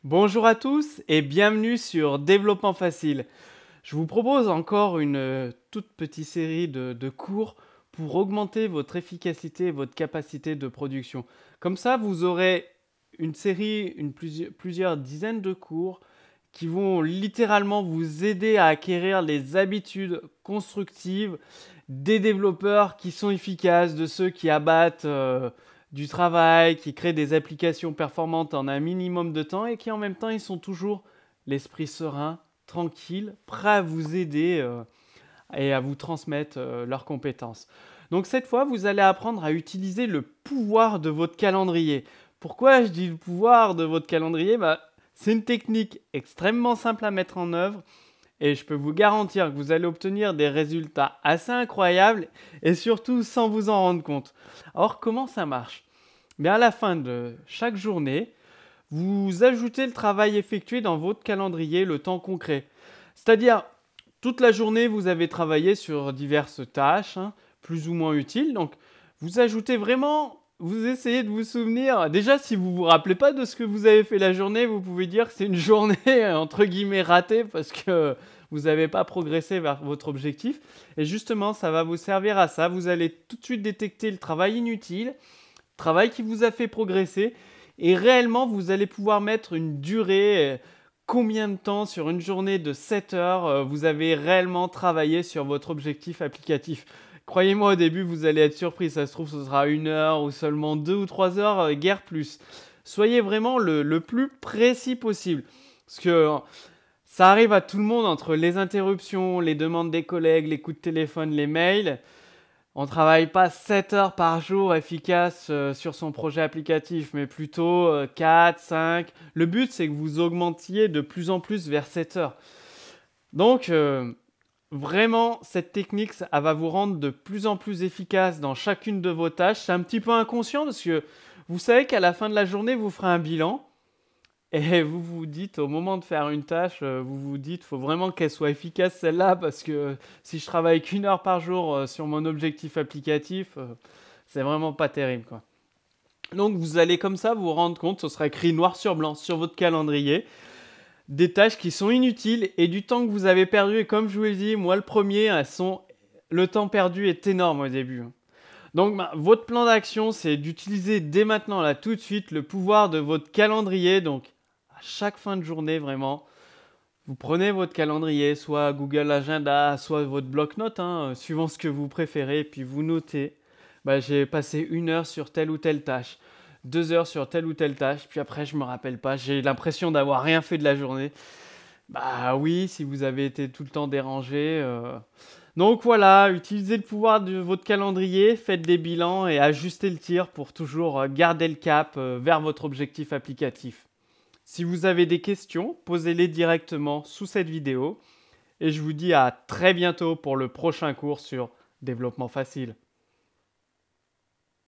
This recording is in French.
Bonjour à tous et bienvenue sur Développement Facile. Je vous propose encore une toute petite série de cours pour augmenter votre efficacité et votre capacité de production. Comme ça, vous aurez une série, plusieurs dizaines de cours qui vont littéralement vous aider à acquérir les habitudes constructives des développeurs qui sont efficaces, de ceux qui abattent du travail, qui créent des applications performantes en un minimum de temps et qui en même temps ils sont toujours l'esprit serein, tranquille, prêt à vous aider et à vous transmettre leurs compétences. Donc cette fois, vous allez apprendre à utiliser le pouvoir de votre calendrier. Pourquoi je dis le pouvoir de votre calendrier? C'est une technique extrêmement simple à mettre en œuvre et je peux vous garantir que vous allez obtenir des résultats assez incroyables et surtout sans vous en rendre compte. Alors comment ça marche? À la fin de chaque journée, vous ajoutez le travail effectué dans votre calendrier, le temps concret. C'est-à-dire, toute la journée, vous avez travaillé sur diverses tâches, plus ou moins utiles. Donc, vous ajoutez vraiment, vous essayez de vous souvenir. Déjà, si vous ne vous rappelez pas de ce que vous avez fait la journée, vous pouvez dire que c'est une journée, entre guillemets, ratée parce que vous n'avez pas progressé vers votre objectif. Et justement, ça va vous servir à ça. Vous allez tout de suite détecter le travail inutile, travail qui vous a fait progresser. Et réellement, vous allez pouvoir mettre une durée, combien de temps sur une journée de 7 heures vous avez réellement travaillé sur votre objectif applicatif. Croyez-moi, au début, vous allez être surpris. Ça se trouve, ce sera 1 heure ou seulement 2 ou 3 heures, guère plus. Soyez vraiment le plus précis possible. Parce que ça arrive à tout le monde entre les interruptions, les demandes des collègues, les coups de téléphone, les mails. On ne travaille pas 7 heures par jour efficace sur son projet applicatif, mais plutôt 4, 5. Le but, c'est que vous augmentiez de plus en plus vers 7 heures. Donc, vraiment, cette technique, elle va vous rendre de plus en plus efficace dans chacune de vos tâches. C'est un petit peu inconscient parce que vous savez qu'à la fin de la journée, vous ferez un bilan. Et vous vous dites, au moment de faire une tâche, vous vous dites, il faut vraiment qu'elle soit efficace celle-là, parce que si je travaille qu'1 heure par jour sur mon objectif applicatif, c'est vraiment pas terrible, quoi. Donc vous allez comme ça vous rendre compte, ce sera écrit noir sur blanc sur votre calendrier, des tâches qui sont inutiles et du temps que vous avez perdu. Et comme je vous l'ai dit, moi le premier, le temps perdu est énorme au début. Donc, votre plan d'action, c'est d'utiliser dès maintenant, là, tout de suite, le pouvoir de votre calendrier. Donc, à chaque fin de journée, vraiment, vous prenez votre calendrier, soit Google Agenda, soit votre bloc-notes, suivant ce que vous préférez, et puis vous notez. J'ai passé 1 heure sur telle ou telle tâche, 2 heures sur telle ou telle tâche, puis après, je me rappelle pas, j'ai l'impression d'avoir rien fait de la journée. Bah oui, si vous avez été tout le temps dérangé. Donc voilà, utilisez le pouvoir de votre calendrier, faites des bilans et ajustez le tir pour toujours garder le cap vers votre objectif applicatif. Si vous avez des questions, posez-les directement sous cette vidéo et je vous dis à très bientôt pour le prochain cours sur développement facile.